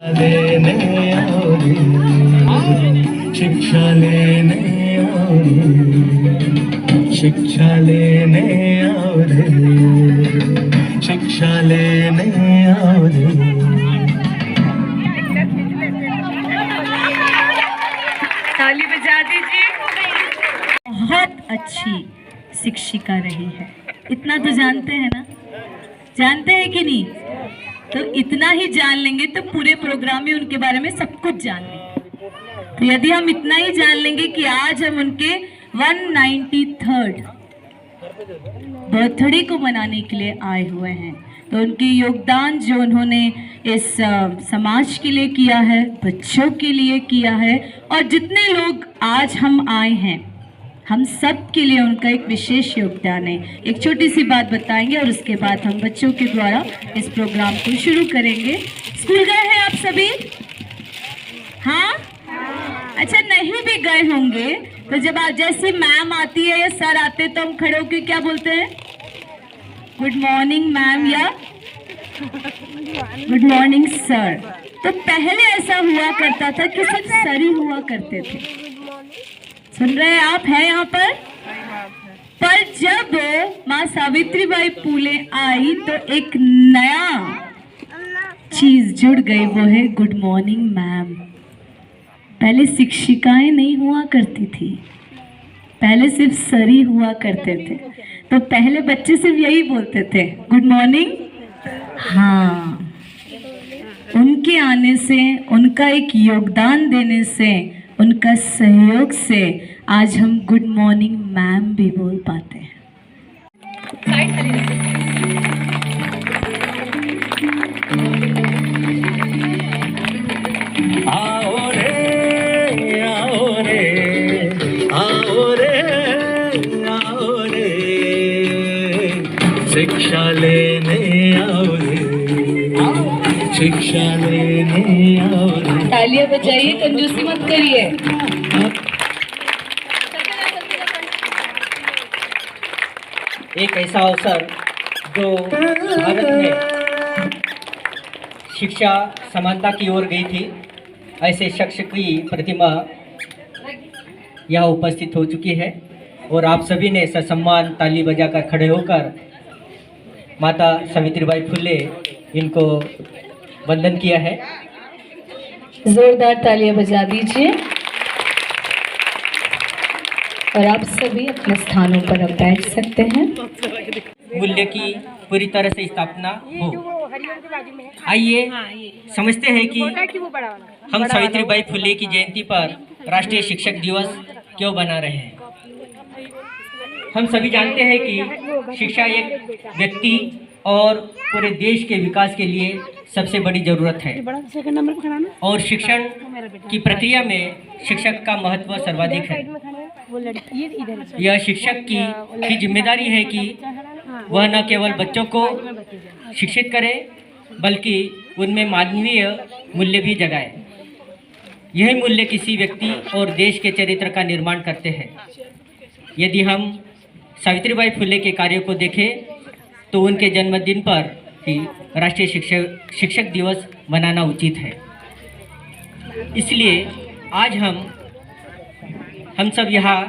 लेने आओ रे, शिक्षा लेने आओ रे, शिक्षा लेने आओ रे, शिक्षा लेने आओ रे। ताली बजा दीजिए। बहुत अच्छी शिक्षिका रही है, इतना तो जानते हैं ना, जानते हैं कि नहीं? तो इतना ही जान लेंगे तो पूरे प्रोग्राम में उनके बारे में सब कुछ जान लेंगे। तो यदि हम इतना ही जान लेंगे कि आज हम उनके 193rd बर्थडे को मनाने के लिए आए हुए हैं, तो उनके योगदान जो उन्होंने इस समाज के लिए किया है, बच्चों के लिए किया है, और जितने लोग आज हम आए हैं, हम सब के लिए उनका एक विशेष योगदान है। एक छोटी सी बात बताएंगे और उसके बाद हम बच्चों के द्वारा इस प्रोग्राम को शुरू करेंगे। स्कूल गए हैं आप सभी? हाँ? अच्छा, नहीं भी गए होंगे तो जब आप जैसे मैम आती है या सर आते तो हम खड़े होकर क्या बोलते हैं? गुड मॉर्निंग मैम या गुड मॉर्निंग सर। तो पहले ऐसा हुआ करता था कि सिर्फ सर ही हुआ करते थे। सुन रहे हैं आप? है यहाँ पर? जब माँ सावित्रीबाई फुले आई तो एक नया चीज जुड़ गई, वो है गुड मॉर्निंग मैम। पहले शिक्षिकाएं नहीं हुआ करती थी, पहले सिर्फ सर ही हुआ करते थे। तो पहले बच्चे सिर्फ यही बोलते थे, गुड मॉर्निंग। हाँ, उनके आने से, उनका एक योगदान देने से, उनका सहयोग से आज हम गुड मॉर्निंग मैम भी बोल पाते हैं। आओ रे, आओ रे, आओ रे, आओ रे, शिक्षा लेने आओ रे, शिक्षा लेने आओ रे। तालियां बजाइए, कंजूसी मत करिए। एक ऐसा अवसर जो भारत में शिक्षा समानता की ओर गई थी, ऐसे शख्स की प्रतिमा यहाँ उपस्थित हो चुकी है और आप सभी ने ससम्मान ताली बजाकर खड़े होकर माता सावित्रीबाई फुले इनको वंदन किया है। जोरदार तालियां बजा दीजिए और आप सभी अपने स्थानों पर अब बैठ सकते हैं। मूल्य की पूरी तरह से स्थापना हो। आइए समझते हैं कि हम सावित्रीबाई फुले की जयंती पर राष्ट्रीय शिक्षक दिवस क्यों बना रहे हैं। हम सभी जानते हैं कि शिक्षा एक व्यक्ति और पूरे देश के विकास के लिए सबसे बड़ी जरूरत है और शिक्षण की प्रक्रिया में शिक्षक का महत्व सर्वाधिक है। यह शिक्षक की जिम्मेदारी है कि वह न केवल बच्चों को शिक्षित करे बल्कि उनमें मानवीय मूल्य भी जगाए। यही मूल्य किसी व्यक्ति और देश के चरित्र का निर्माण करते हैं। यदि हम सावित्रीबाई फुले के कार्यों को देखें तो उनके जन्मदिन पर ही राष्ट्रीय शिक्षक दिवस मनाना उचित है। इसलिए आज हम सब यहाँ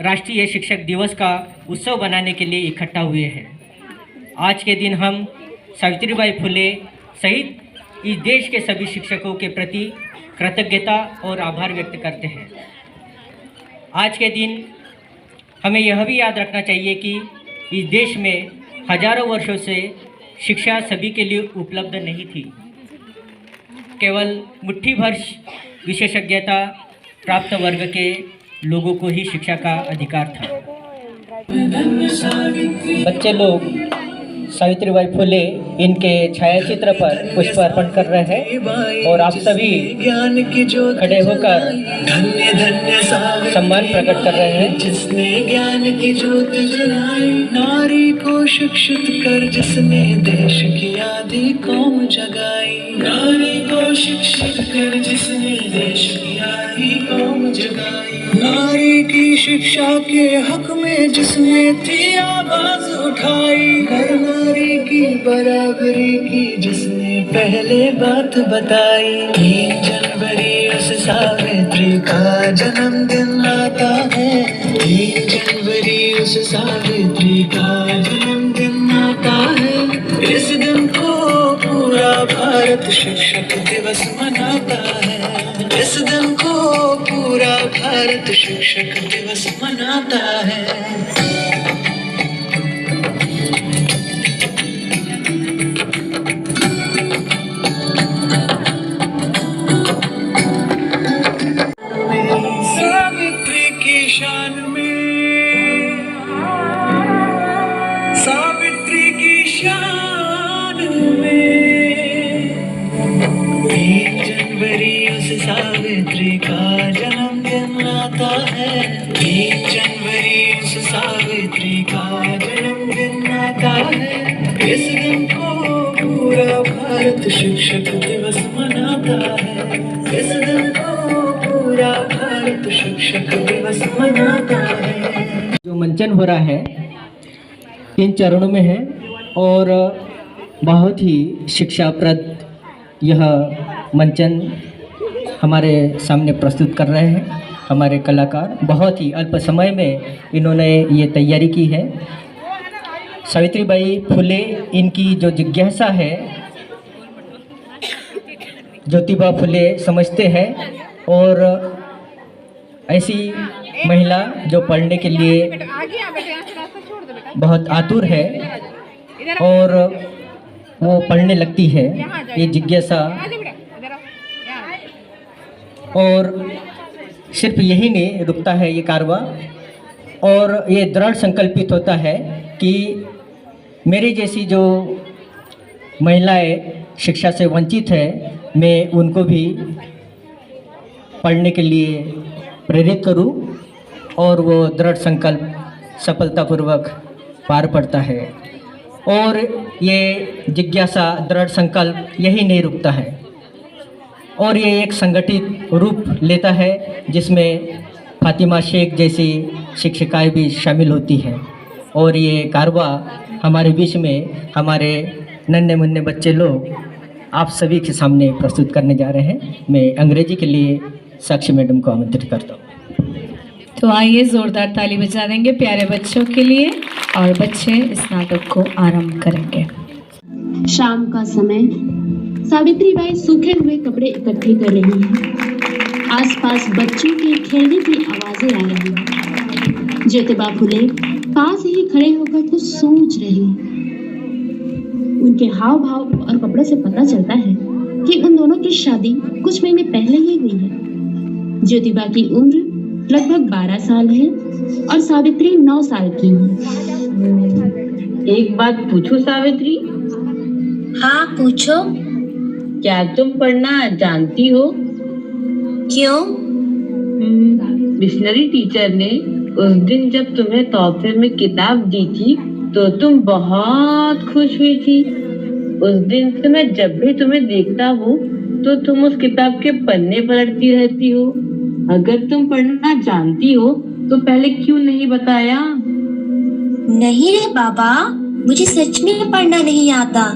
राष्ट्रीय शिक्षक दिवस का उत्सव बनाने के लिए इकट्ठा हुए हैं। आज के दिन हम सावित्रीबाई फुले सहित इस देश के सभी शिक्षकों के प्रति कृतज्ञता और आभार व्यक्त करते हैं। आज के दिन हमें यह भी याद रखना चाहिए कि इस देश में हजारों वर्षों से शिक्षा सभी के लिए उपलब्ध नहीं थी। केवल मुट्ठी भर विशेषज्ञता प्राप्त वर्ग के लोगों को ही शिक्षा का अधिकार था। बच्चे लोग सावित्रीबाई फुले इनके छायाचित्र पर पुष्प अर्पण कर रहे हैं और आप सभी खड़े होकर धन्य धन्य सम्मान प्रकट कर रहे हैं। जिसने ज्ञान की ज्योत जलाई, नारी को शिक्षित कर जिसने देश की आदि कौम जगाई, नारी को को शिक्षित कर जिसने देश की आई कौम जगाई, नारी की शिक्षा के हक में जिसने थी आवाज उठाई, हर नारी की बराबरी की जिसने पहले बात बताई। 3 जनवरी उस सावित्री का जन्मदिन आता है, 3 जनवरी उस सावित्री का जन्मदिन आता है। इस दिन को पूरा भारत शिक्षक दिवस मनाता है, इस दिन को पूरा भारत शिक्षक दिवस मनाता है। सावित्री की शान में, सावित्री की शान में, 3 जनवरी उस सावित्री का जन्मदिन आता है, 3 जनवरी उस सावित्री का जन्मदिन आता है। इस दिन को पूरा भारत शिक्षक दिवस मनाता है, इस दिन को पूरा भारत शिक्षक दिवस मनाता है। जो मंचन हो रहा है 3 चरणों में है और बहुत ही शिक्षाप्रद यह मंचन हमारे सामने प्रस्तुत कर रहे हैं हमारे कलाकार। बहुत ही अल्प समय में इन्होंने ये तैयारी की है। सावित्रीबाई फुले इनकी जो जिज्ञासा है ज्योतिबा फुले समझते हैं और ऐसी महिला जो पढ़ने के लिए बहुत आतुर है और वो पढ़ने लगती है, ये जिज्ञासा और सिर्फ यही नहीं रुकता है ये कारवा और ये दृढ़ संकल्पित होता है कि मेरी जैसी जो महिलाएं शिक्षा से वंचित है मैं उनको भी पढ़ने के लिए प्रेरित करूं और वो दृढ़ संकल्प सफलतापूर्वक पार पड़ता है। और ये जिज्ञासा दृढ़ संकल्प यही नहीं रुकता है और ये एक संगठित रूप लेता है जिसमें फातिमा शेख जैसी शिक्षिकाएं भी शामिल होती हैं। और ये कारवा हमारे बीच में हमारे नन्हे मुन्ने बच्चे लोग आप सभी के सामने प्रस्तुत करने जा रहे हैं। मैं अंग्रेजी के लिए साक्षी मैडम को आमंत्रित करता हूँ। तो आइए जोरदार ताली बजा देंगे प्यारे बच्चों के लिए और बच्चे इस नाटक को आरंभ करेंगे। शाम का समय, सावित्रीबाई सूखे हुए कपड़े इकट्ठे कर रही हैं। आसपास बच्चों के खेलने की आवाजें आ रही हैं। ज्योतिबा फुले पास ही खड़े होकर कुछ सोच रहे हैं। उनके हाव भाव और कपड़ों से पता चलता है कि उन दोनों की शादी कुछ महीने पहले ही हुई है। ज्योतिबा की उम्र लगभग 12 साल है और सावित्री 9 साल की है। एक बात पूछूं सावित्री? हाँ पूछो। क्या तुम पढ़ना जानती हो? क्यों? मिशनरी टीचर ने उस दिन जब तुम्हें तोहफे में किताब दी थी तो तुम बहुत खुश हुई थी। उस दिन से मैं जब भी तुम्हें देखता हूँ तो तुम उस किताब के पन्ने पलटती रहती हो। अगर तुम पढ़ना जानती हो तो पहले क्यों नहीं बताया? नहीं रे बाबा, मुझे सच में पढ़ना नहीं आता।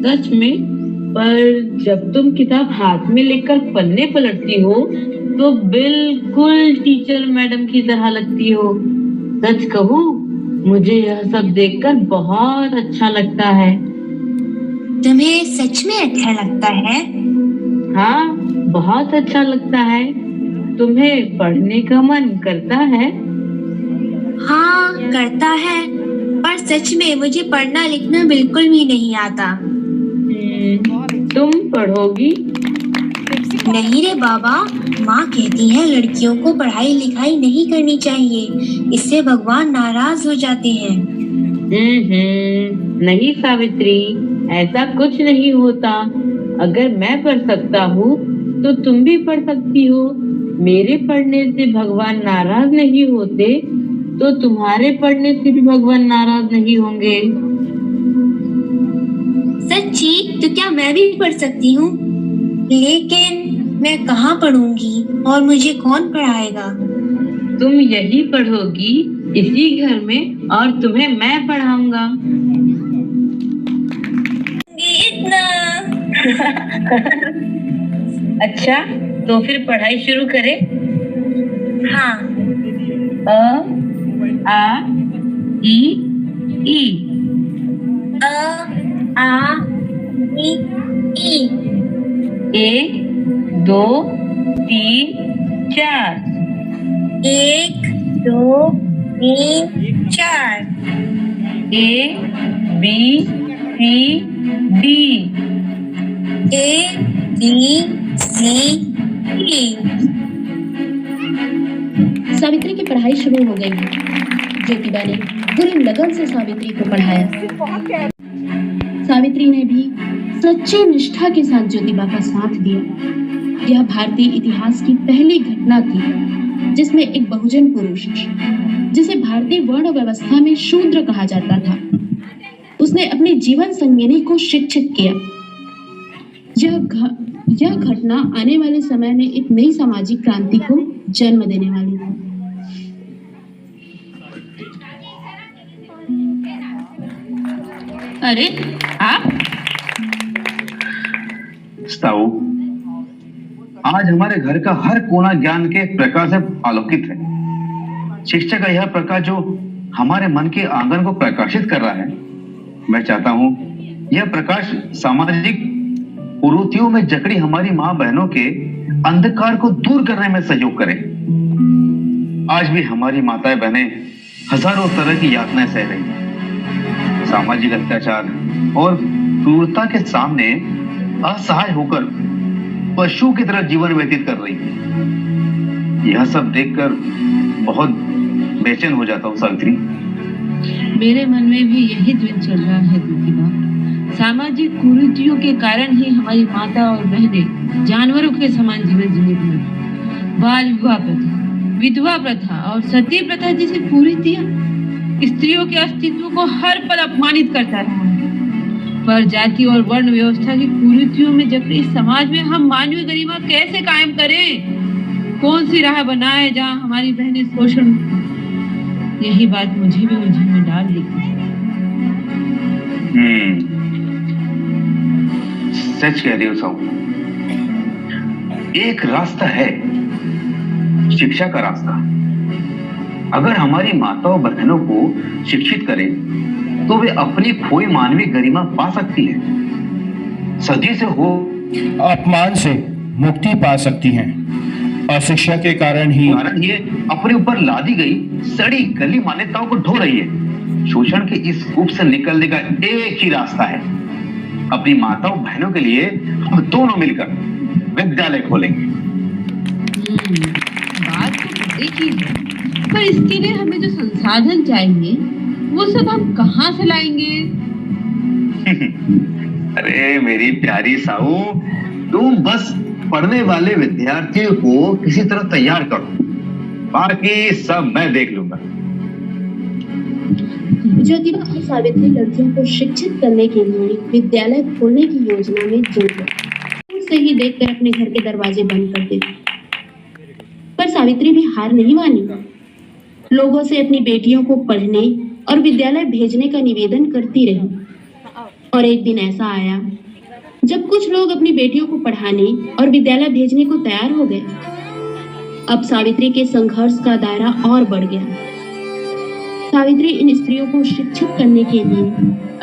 सच में? पर जब तुम किताब हाथ में लेकर पन्ने पलटती हो तो बिल्कुल टीचर मैडम की तरह लगती हो। सच कहूँ, मुझे यह सब देखकर बहुत अच्छा लगता है। तुम्हें सच में अच्छा लगता है? हाँ, बहुत अच्छा लगता है। तुम्हें पढ़ने का मन करता है? हाँ करता है, पर सच में मुझे पढ़ना लिखना बिल्कुल भी नहीं आता। तुम पढ़ोगी? नहीं रे बाबा, माँ कहती है लड़कियों को पढ़ाई लिखाई नहीं करनी चाहिए, इससे भगवान नाराज हो जाते हैं। नहीं सावित्री, ऐसा कुछ नहीं होता। अगर मैं पढ़ सकता हूँ तो तुम भी पढ़ सकती हो। मेरे पढ़ने से भगवान नाराज नहीं होते तो तुम्हारे पढ़ने से भी भगवान नाराज नहीं होंगे। सच्ची? तो क्या मैं भी पढ़ सकती हूँ? लेकिन मैं कहाँ पढ़ूंगी और मुझे कौन पढ़ाएगा? तुम यही पढ़ोगी इसी घर में और तुम्हें मैं पढ़ाऊंगा। इतना अच्छा, तो फिर पढ़ाई शुरू करें। हाँ। अ आ ई ई। आ ई ई। 1 2 3 4। 1 2 3 4। A B C D। A B C D। Savitri की पढ़ाई शुरू हो गई। ज्योतिबा ने पूरी लगन से सावित्री को पढ़ाया। सावित्री ने भी सच्ची निष्ठा के साथ ज्योतिबा का साथ दिया। यह भारतीय इतिहास की पहली घटना थी जिसमें एक बहुजन पुरुष, जिसे भारतीय वर्ण व्यवस्था में शूद्र कहा जाता था, उसने अपनी जीवन संगिनी को शिक्षित किया। यह घटना आने वाले समय में एक नई सामाजिक क्रांति को जन्म देने वाली थी। अरे आप? स्ताऊ, आज हमारे घर का हर कोना ज्ञान के प्रकाश से आलोकित है। शिक्षा का यह प्रकाश जो हमारे मन के आंगन को प्रकाशित कर रहा है, मैं चाहता हूं यह प्रकाश सामाजिक कुरीतियों में जकड़ी हमारी मां बहनों के अंधकार को दूर करने में सहयोग करे। आज भी हमारी माताएं बहनें हजारों तरह की यातनाएं सह रही हैं। सामाजिक अत्याचार और क्रूरता के सामने असहाय होकर पशु की तरह जीवन व्यतीत कर रही है। यह सब देखकर बहुत बेचैन हो जाता हूँ सावित्री। मेरे मन में भी यही द्वंद चल रहा है ज्योतिबा। सामाजिक कुरीतियों के कारण ही हमारी माता और बहनें जानवरों के समान जीवन जीने लगी। बाल विवाह प्रथा, विधवा प्रथा और सती प्रथा जैसी कुरीतियां स्त्रियों के अस्तित्व को हर पल अपमानित करता रहा है। पर जाति और वर्ण व्यवस्था की कुरीतियों में जकड़ी समाज में हम मानवीय गरिमा कैसे कायम करें? कौन सी राह बनाए जहां हमारी बहनें शोषण? यही बात मुझे भी उलझन में डाल देती है। सच कह रही हो साहू। एक रास्ता है, शिक्षा का रास्ता। अगर हमारी माताओं बहनों को शिक्षित करें तो वे अपनी खोई मानवीय गरिमा पा सकती है, सदी से हो अपमान से मुक्ति पा सकती हैं। और शिक्षा के कारण ही ये अपने ऊपर लादी गई सड़ी गली मान्यताओं को ढो रही है। शोषण के इस कूप से निकलने का एक ही रास्ता है। अपनी माताओं बहनों के लिए हम दोनों मिलकर विद्यालय खोलेंगे। बात तो एक ही है, पर इसके लिए हमें जो संसाधन चाहिए वो सब हम कहाँ से लाएंगे? अरे मेरी प्यारी साहू, तुम बस पढ़ने वाले विद्यार्थियों को किसी तरह तैयार करो, बाकी सब मैं देख लूंगा। ज्योतिबा और सावित्री लड़कियों को शिक्षित करने के लिए विद्यालय खोलने की योजना में जुट गए। से ही देखकर अपने घर के दरवाजे बंद कर देते, पर सावित्री भी हार नहीं मानी। लोगों से अपनी बेटियों को पढ़ने और विद्यालय भेजने का निवेदन करती रही। और एक दिन ऐसा आया जब कुछ लोग अपनी बेटियों को पढ़ाने और विद्यालय भेजने को तैयार हो गए। अब सावित्री के संघर्ष का दायरा और बढ़ गया। सावित्री इन स्त्रियों को शिक्षित करने के लिए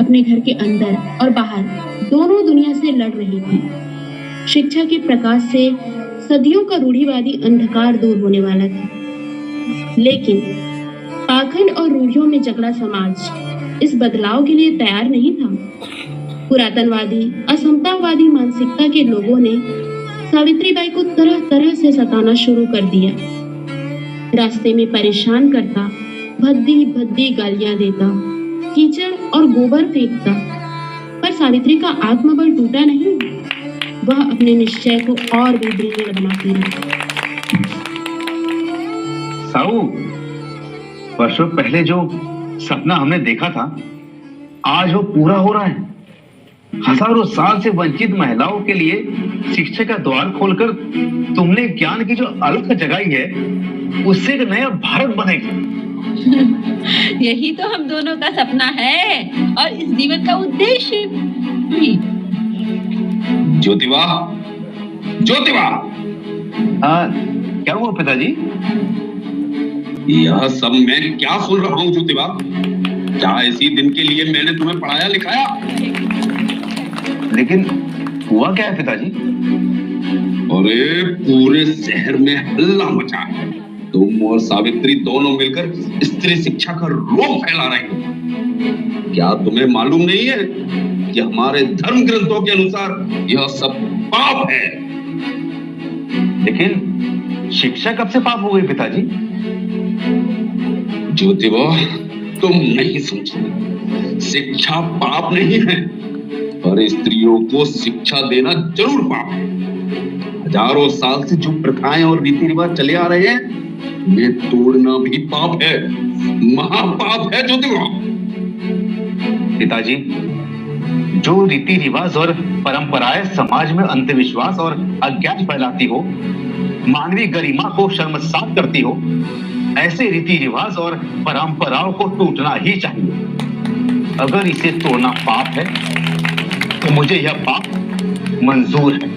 अपने घर के अंदर और बाहर दोनों दुनिया से लड़ रही थी। शिक्षा के प्रकाश से सदियों का रूढ़िवादी अंधकार दूर होने वाला था, लेकिन पाखंड और रूढ़ियों में जकड़ा समाज इस बदलाव के लिए तैयार नहीं था। पुरातनवादी, असमतावादी मानसिकता के लोगों ने सावित्रीबाई को तरह तरह से सताना शुरू कर दिया। रास्ते में परेशान करता, भद्दी भद्दी गालियां देता, कीचड़ और गोबर फेंकता, पर सावित्री का आत्मबल टूटा नहीं। वह अपने निश्चय को और भी दृढ़ बनाती रही। साहू, वर्षों पहले जो सपना हमने देखा था, आज वो पूरा हो रहा है। हजारों साल से वंचित महिलाओं के लिए शिक्षा का द्वार खोलकर तुमने ज्ञान की जो अलख जगाई है, उससे एक नया भारत बनेगा। यही तो हम दोनों का सपना है और इस जीवन का उद्देश्य भी। ज्योतिबा, ज्योतिबा, क्या हुआ पिताजी? यह सब मैं क्या सुन रहा हूँ ज्योतिबा? क्या इसी दिन के लिए मैंने तुम्हें पढ़ाया लिखाया? लेकिन हुआ क्या है पिताजी? अरे पूरे शहर में हल्ला मचा है। तुम और सावित्री दोनों मिलकर स्त्री शिक्षा का रोग फैला रहे हो। क्या तुम्हें मालूम नहीं है कि हमारे धर्म ग्रंथों के अनुसार यह सब पाप है? लेकिन शिक्षा कब से पाप हो गई पिताजी? ज्योतिबा, तुम नहीं समझे। शिक्षा पाप नहीं है, पर स्त्रियों को शिक्षा देना जरूर पाप है। हजारों साल से जो प्रथाएं और रीति रिवाज चले आ रहे हैं, ये तोड़ना भी पाप है, महापाप है ज्योतिबा। पिताजी, जो रीति रिवाज और परंपराएं समाज में अंधविश्वास और अज्ञान फैलाती हो, मानवीय गरिमा को शर्मसार करती हो, ऐसे रीति रिवाज और परंपराओं को टूटना ही चाहिए। अगर इसे तोड़ना पाप है, तो मुझे यह पाप मंजूर है।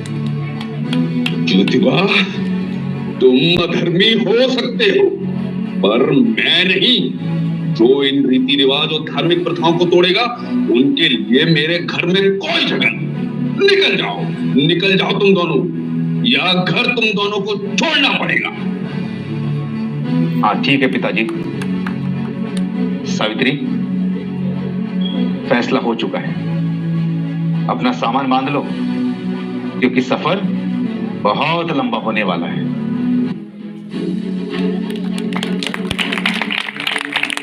ज्योतिबा, तुम अधर्मी हो सकते हो, पर मैं नहीं। जो इन रीति रिवाज और धार्मिक प्रथाओं को तोड़ेगा, उनके लिए मेरे घर में कोई जगह नहीं। निकल जाओ, निकल जाओ तुम दोनों। यह घर तुम दोनों को छोड़ना पड़ेगा। हाँ ठीक है पिताजी। सावित्री, फैसला हो चुका है। अपना सामान बांध लो, क्योंकि सफर बहुत लंबा होने वाला है।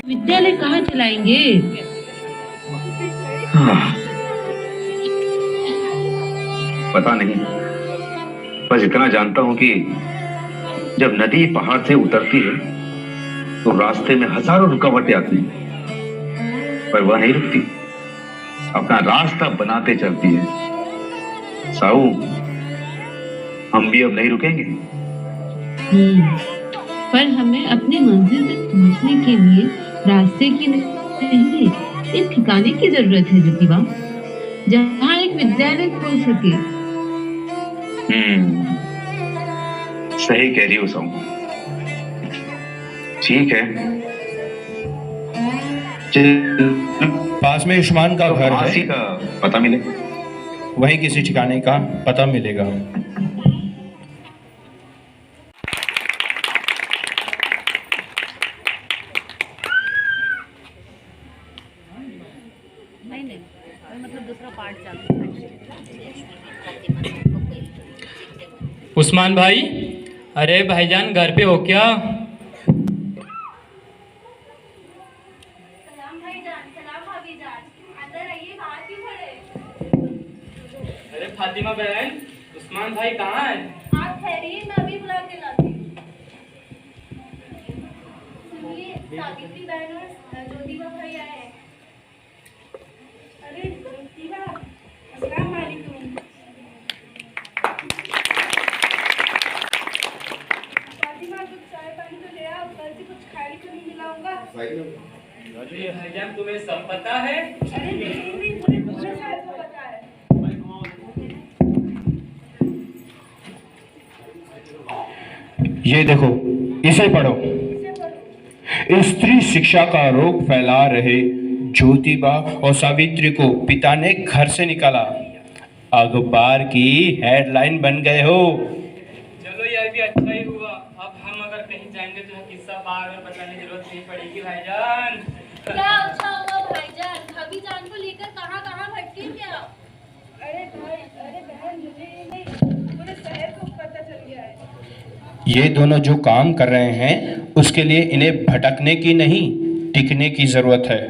विद्यालय कहाँ चलाएंगे? पता नहीं, बस इतना जानता हूं कि जब नदी पहाड़ से उतरती है तो रास्ते में हजारों रुकावटें आती हैं, पर वह नहीं रुकती, अपना रास्ता बनाते चलती है। साऊ, हम भी अब नहीं रुकेंगे। पर हमें अपनी मंजिल तक पहुंचने के लिए रास्ते की नहीं, एक ठिकाने की जरूरत है ज्योतिबा, जहाँ एक विद्यालय खोल सके। सही कह रही हो साऊ। ठीक है, पास में आयुष्मान का घर है, का पता मिले, वहीं किसी ठिकाने का पता मिलेगा। उस्मान भाई, अरे भाईजान घर पे हो क्या? सलाम भाईजान, सलाम भाभीजान, अंदर आइए, बाहर क्यों खड़े? अरे फातिमा बहन, उस्मान भाई कहाँ है? आप ठहरिए, मैं अभी बुला के लाती हूँ। सुनिए, सावित्री बहन और ज्योतिबा भाई आए हैं। अरे ज्योतिबा, अस्सलाम वालेकुम। फातिमा, कुछ चाय पानी तो ले आओ, कल से कुछ खाने को नहीं मिला होगा। अरे भाईजान, तुम्हें सब पता है? अरे नहीं, पूरे शहर को पता है। ये देखो, इसे पढ़ो। स्त्री शिक्षा का रोग फैला रहे ज्योतिबा और सावित्री को पिता ने घर से निकाला। अखबार की हेडलाइन बन गए हो। चलो, यह भी अच्छा ही हुआ। अब हम अगर कहीं जाएंगे तो यह किस्सा बार बार बताने की जरूरत नहीं पड़ेगी भाईजान। क्या अच्छा हुआ भाईजान? भाभी जान को लेकर कहाँ कहाँ भटके क्या? अरे भाई, अरे बहन, मुझे नहीं, पूरे शहर को पता चल गया है। ये दोनों जो काम कर रहे हैं, उसके लिए इन्हें भटकने की नहीं, टिकने की जरूरत है।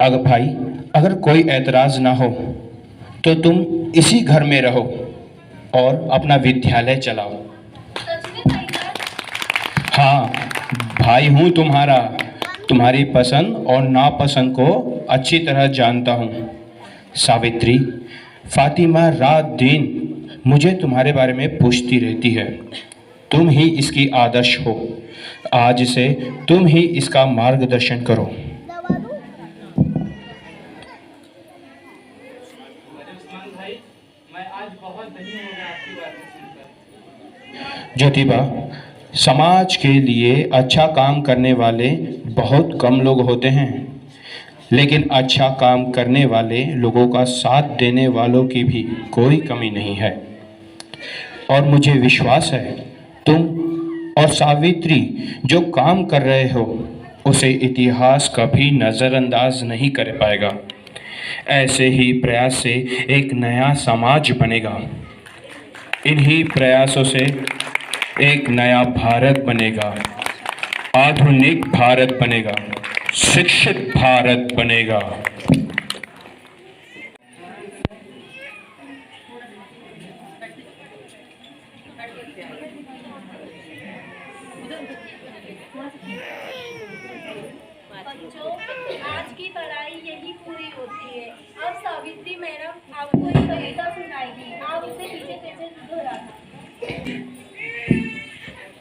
अगर भाई, अगर कोई ऐतराज ना हो तो तुम इसी घर में रहो और अपना विद्यालय चलाओ। सच में भाईजान? हाँ, भाई हूँ तुम्हारा, तुम्हारी पसंद और नापसंद को अच्छी तरह जानता हूँ। सावित्री, फातिमा रात दिन मुझे तुम्हारे बारे में पूछती रहती है। तुम ही इसकी आदर्श हो। आज से तुम ही इसका मार्गदर्शन करो। मैं आज बहुत धन्य हो गया आपकी बातें सुनकर। ज्योतिबा, समाज के लिए अच्छा काम करने वाले बहुत कम लोग होते हैं, लेकिन अच्छा काम करने वाले लोगों का साथ देने वालों की भी कोई कमी नहीं है। और मुझे विश्वास है तुम और सावित्री जो काम कर रहे हो उसे इतिहास कभी नज़रअंदाज नहीं कर पाएगा। ऐसे ही प्रयास से एक नया समाज बनेगा। इन्हीं प्रयासों से एक नया भारत बनेगा, आधुनिक भारत बनेगा, शिक्षित भारत बनेगा। बच्चों, आज की पढ़ाई यही पूरी होती है। अब सावित्री मैडम आपको एक कविता सुनाएगी। आप उसे पीछे पीछे दोहराना।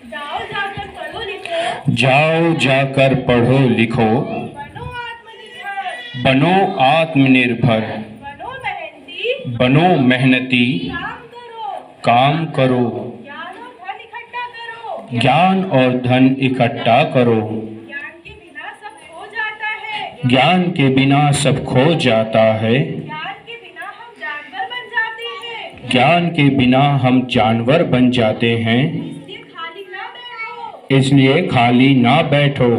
जाओ जाकर पढ़ो लिखो, जाओ जाकर पढ़ो लिखो, बनो आत्मनिर्भर, बनो आत्मनिर्भर, बनो मेहनती, बनो मेहनती, काम करो, ज्ञान और धन इकट्ठा करो, ज्ञान और धन इकट्ठा करो। ज्ञान के बिना सब खो जाता है, ज्ञान के बिना सब खो जाता है, ज्ञान के बिना हम जानवर बन जाते हैं, ज्ञान के बिना हम जानवर बन जाते हैं। इसलिए खाली ना बैठो, इसलिए खाली ना बैठो,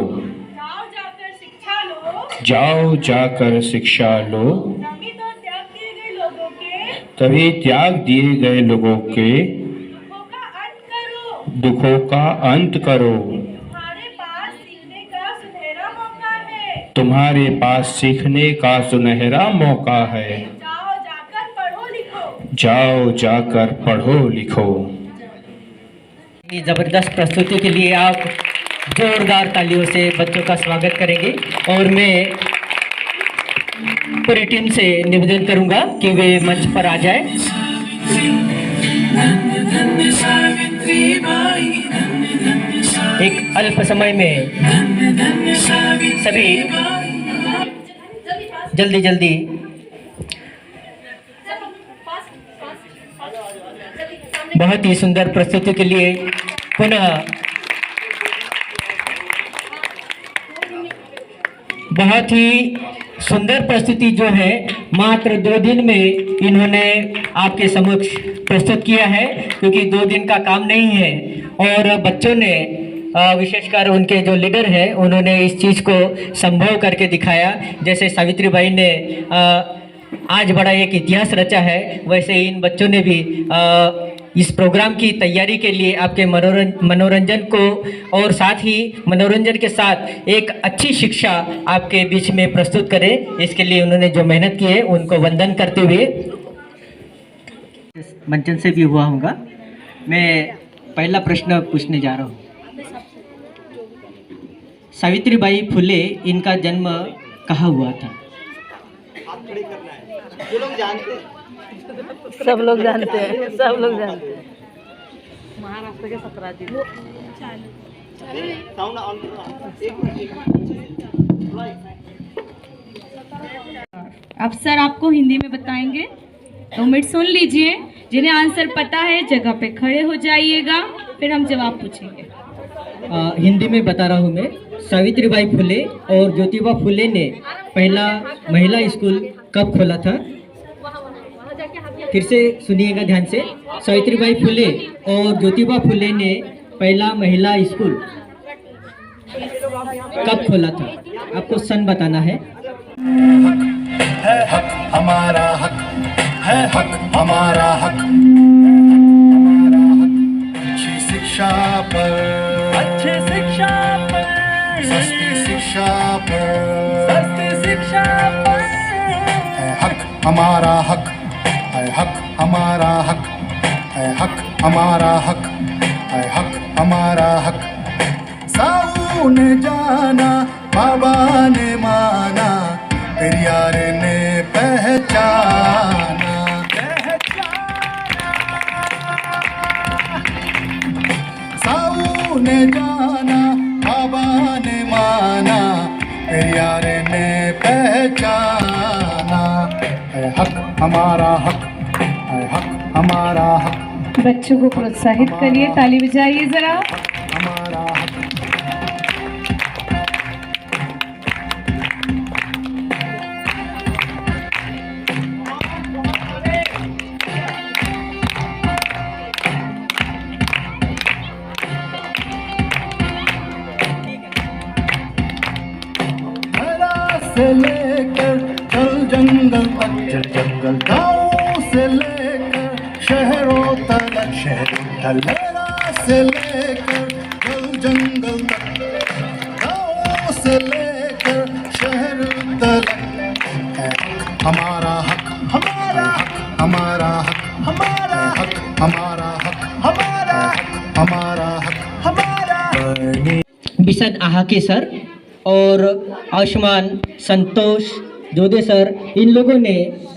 जाओ जाकर शिक्षा लो, जाओ जाकर शिक्षा लो, तभी तो त्याग दिए गए लोगों के तभी त्याग दिए गए लोगों के दुखों का अंत करो। दुखों का अंत करो। तुम्हारे पास सीखने का सुनहरा मौका है, तुम्हारे पास सीखने का सुनहरा मौका है। जाओ जाकर पढ़ो लिखो। जाओ जाकर पढ़ो लिखो। ये ज़बरदस्त प्रस्तुति के लिए आप जोरदार तालियों से बच्चों का स्वागत करेंगे। और मैं पूरी टीम से निवेदन करूंगा कि वे मंच पर आ जाए। एक अल्प समय में सभी जल्दी जल्दी बहुत ही सुंदर प्रस्तुति के लिए पुनः बहुत ही सुंदर प्रस्तुति जो है मात्र 2 दिन में इन्होंने आपके समक्ष प्रस्तुत किया है, क्योंकि 2 दिन का काम नहीं है। और बच्चों ने विशेषकर उनके जो लीडर हैं उन्होंने इस चीज़ को संभव करके दिखाया। जैसे सावित्री बाई ने आज बड़ा एक इतिहास रचा है, वैसे ही इन बच्चों ने भी इस प्रोग्राम की तैयारी के लिए आपके मनोरंजन को और साथ ही मनोरंजन के साथ एक अच्छी शिक्षा आपके बीच में प्रस्तुत करें, इसके लिए उन्होंने जो मेहनत की है उनको वंदन करते हुए मंचन से भी हुआ होगा। मैं पहला प्रश्न पूछने जा रहा हूँ। सावित्रीबाई फुले, इनका जन्म कहाँ हुआ था? सब लोग जानते हैं, सब लोग जानते हैं। महाराष्ट्र के 17 जिले। अब सर आपको हिंदी में बताएंगे, 2 मिनट सुन लीजिए। जिन्हें आंसर पता है जगह पे खड़े हो जाइएगा, फिर हम जवाब पूछेंगे। हिंदी में बता रहा हूँ मैं। सावित्रीबाई फुले और ज्योतिबा फुले ने पहला महिला स्कूल कब खोला था? फिर से सुनिएगा ध्यान से। सावित्रीबाई फुले और ज्योतिबा फुले ने पहला महिला स्कूल कब खोला था? आपको सन बताना है। हक हमारा हक है, हक हमारा हक। अच्छी शिक्षा पर, अच्छी शिक्षा पर, सस्ती शिक्षा पर, सस्ती शिक्षा पर है हक हमारा हक है, हक हमारा हक है, हक हमारा हक है, हक हमारा हक। साहू ने जाना, बाबा ने माना, पेरियार ने पहचाना। पहचाना, साऊ ने जाना, बाबा ने माना, प्यारे ने पहचाना। है हक हमारा हक, है हक हमारा हक, बच्चों को प्रोत्साहित करिए, ताली बजाइए जरा। हमारा हक। से लेकर चल जंगल तक, चल जंगल गाँव से लेकर शहरों तक, शहरों तक से लेकर चल जंगल तक, गाँव से लेकर शहर तक। है हक हमारा हक, हमारा हक हमारा हक, हमारा हक हमारा हक, हमारा हक हमारा हक हमारा। बिशन आहाके सर और आयुष्मान संतोष जोदे सर, इन लोगों ने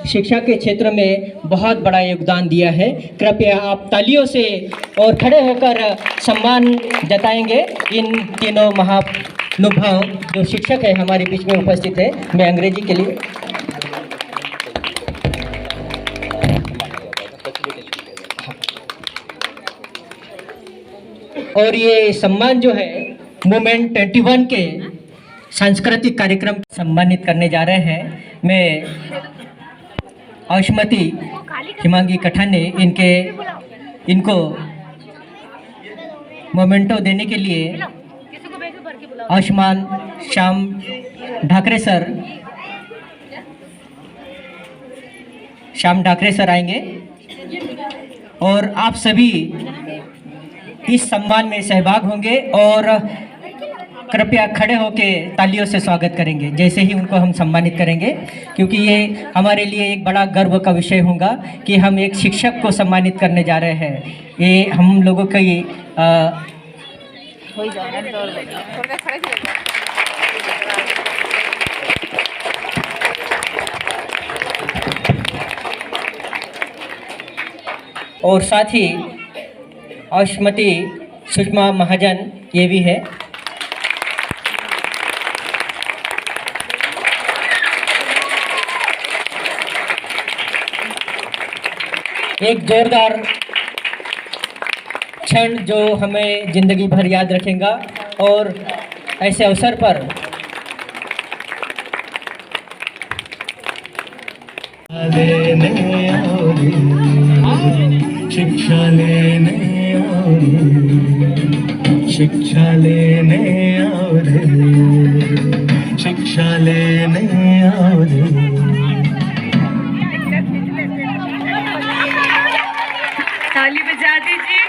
शिक्षा के क्षेत्र में बहुत बड़ा योगदान दिया है। कृपया आप तालियों से और खड़े होकर सम्मान जताएंगे इन तीनों महानुभाव जो शिक्षक है हमारे बीच में उपस्थित है। मैं अंग्रेजी के लिए और ये सम्मान जो है मोमेंट 21 के सांस्कृतिक कार्यक्रम सम्मानित करने जा रहे हैं। मैं आयुष्मती हिमांगी कठाने इनको मोमेंटो देने के लिए आयुष्मान श्याम ढाकरे सर आएंगे और आप सभी इस सम्मान में सहभाग होंगे और कृपया खड़े होके तालियों से स्वागत करेंगे जैसे ही उनको हम सम्मानित करेंगे, क्योंकि ये हमारे लिए एक बड़ा गर्व का विषय होगा कि हम एक शिक्षक को सम्मानित करने जा रहे हैं। ये हम लोगों की और साथ ही आयुष्मती सुषमा महाजन ये भी है। एक जोरदार क्षण जो हमें जिंदगी भर याद रखेगा और ऐसे अवसर पर शिक्षा लेने शिक्षा लेने शिक्षा लेने ताली बजा दीजिए।